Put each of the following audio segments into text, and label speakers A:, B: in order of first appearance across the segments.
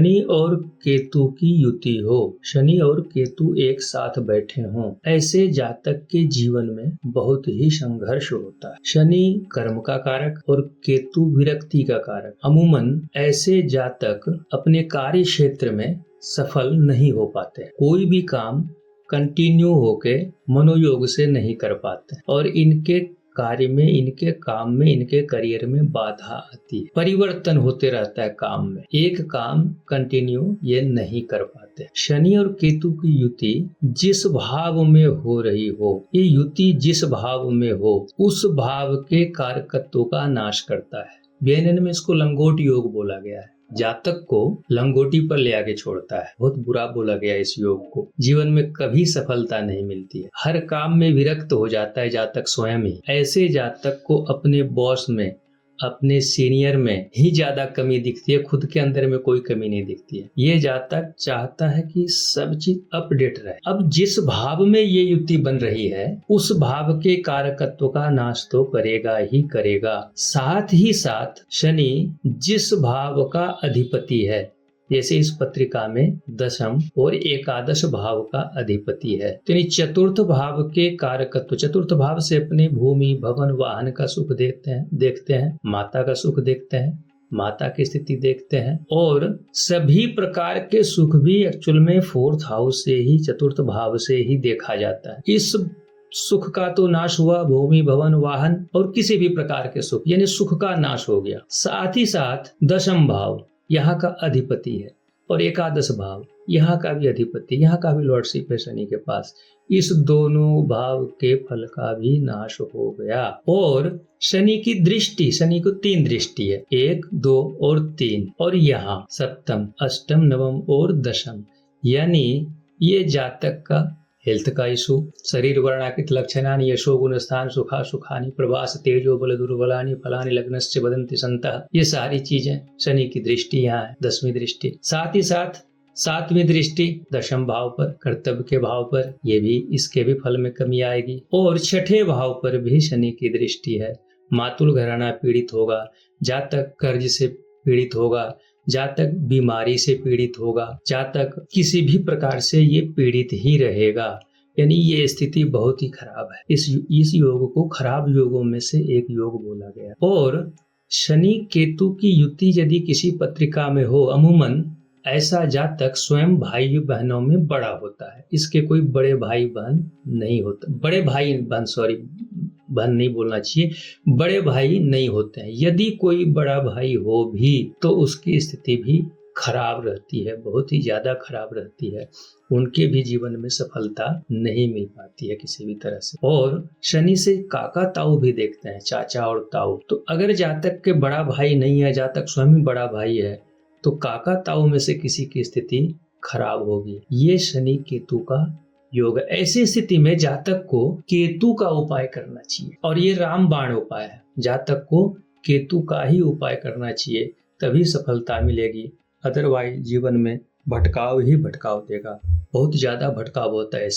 A: शनि और केतु की युति हो, शनि और केतु एक साथ बैठे हों, ऐसे जातक के जीवन में बहुत ही संघर्ष होता है। शनि कर्म का कारक और केतु विरक्ति का कारक। अमूमन ऐसे जातक अपने कार्य क्षेत्र में सफल नहीं हो पाते, कोई भी काम कंटिन्यू होके मनोयोग से नहीं कर पाते और इनके कार्य में, इनके काम में, इनके करियर में बाधा आती है। परिवर्तन होते रहता है काम में, एक काम कंटिन्यू ये नहीं कर पाते। शनि और केतु की युति जिस भाव में हो रही हो, ये युति जिस भाव में हो उस भाव के कारकत्व का नाश करता है। बेनन में इसको लंगोट योग बोला गया है। जातक को लंगोटी पर ले आके छोड़ता है। बहुत बुरा बोला गया इस योग को। जीवन में कभी सफलता नहीं मिलती है, हर काम में विरक्त हो जाता है जातक स्वयं ही। ऐसे जातक को अपने बॉस में, अपने सीनियर में ही ज्यादा कमी दिखती है, खुद के अंदर में कोई कमी नहीं दिखती है। ये जातक चाहता है कि सब चीज अपडेट रहे। अब जिस भाव में ये युति बन रही है उस भाव के कारकत्व का नाश तो करेगा ही करेगा। साथ ही साथ शनि जिस भाव का अधिपति है, जैसे इस पत्रिका में दशम और एकादश भाव का अधिपति है, तो चतुर्थ भाव के कारकत्व, चतुर्थ भाव से अपने भूमि, भवन, वाहन का सुख देखते हैं, माता का सुख देखते हैं, माता की स्थिति देखते हैं और सभी प्रकार के सुख भी एक्चुअल में फोर्थ हाउस से ही, चतुर्थ भाव से ही देखा जाता है। इस सुख का तो नाश हुआ, भूमि, भवन, वाहन और किसी भी प्रकार के सुख, यानी सुख का नाश हो गया। साथ ही साथ दशम भाव यहाँ का अधिपति है और एकादश भाव यहाँ का भी अधिपति, यहाँ का भी लॉर्डशिप है शनि के पास। इस दोनों भाव के फल का भी नाश हो गया। और शनि की दृष्टि, शनि को 3 दृष्टि है, 1, 2 और 3, और यहाँ सप्तम, अष्टम, नवम और दशम, यानी ये जातक का हेल्थ का इशू, शरीर वर्णाकृत लक्षणानि यशो गुण स्थान सुखा सुखानि प्रवास तेजो बल दुर्बलानि फलानि लग्नस्य वदन्ति सन्तः, ये सारी चीजें शनि की दृष्टि यहाँ है, 10वीं दृष्टि। साथ ही साथ 7वीं दृष्टि दशम भाव पर, कर्तव्य के भाव पर, ये भी, इसके भी फल में कमी आएगी। और 6ठे भाव पर भी शनि की दृष्टि है। मातुल घराना पीड़ित होगा, जातक कर्ज से पीड़ित होगा, जातक बीमारी से पीड़ित होगा, जातक किसी भी प्रकार से ये पीड़ित ही रहेगा, यानी ये स्थिति बहुत ही खराब है। इस योग को खराब योगों में से एक योग बोला गया। और शनि केतु की युति यदि किसी पत्रिका में हो, अमूमन ऐसा जातक स्वयं भाई बहनों में बड़ा होता है, इसके कोई बड़े भाई बहन नहीं होता, बड़े भाई बहन, सॉरी बहन नहीं बोलना चाहिए, बड़े भाई नहीं होते हैं। यदि कोई बड़ा भाई हो भी तो उसकी स्थिति भी खराब रहती है, बहुत ही ज्यादा खराब रहती है, उनके भी जीवन में सफलता नहीं मिल पाती है किसी भी तरह से। और शनि से काका ताऊ भी देखते हैं, चाचा और ताऊ। तो अगर जातक के बड़ा भाई नहीं है, जातक स्वयं बड़ा भाई है, तो काका ताऊ में से किसी की स्थिति खराब होगी। ये शनि केतु का योग। ऐसी स्थिति में जातक को केतु का उपाय करना चाहिए और ये रामबाण उपाय है। जातक को केतु का ही उपाय करना चाहिए, तभी सफलता मिलेगी। अदरवाइज जीवन में भटकाव ही भटकाव देगा, बहुत ज्यादा भटकाव होता है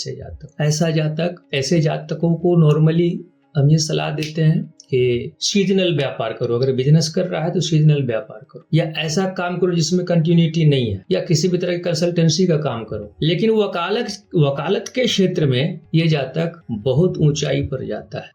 A: ऐसे जातकों को नॉर्मली हम ये सलाह देते हैं कि सीजनल व्यापार करो। अगर बिजनेस कर रहा है तो सीजनल व्यापार करो, या ऐसा काम करो जिसमें कंटिन्यूटी नहीं है, या किसी भी तरह की कंसल्टेंसी का काम करो। लेकिन वकालत के क्षेत्र में ये जातक बहुत ऊंचाई पर जाता है,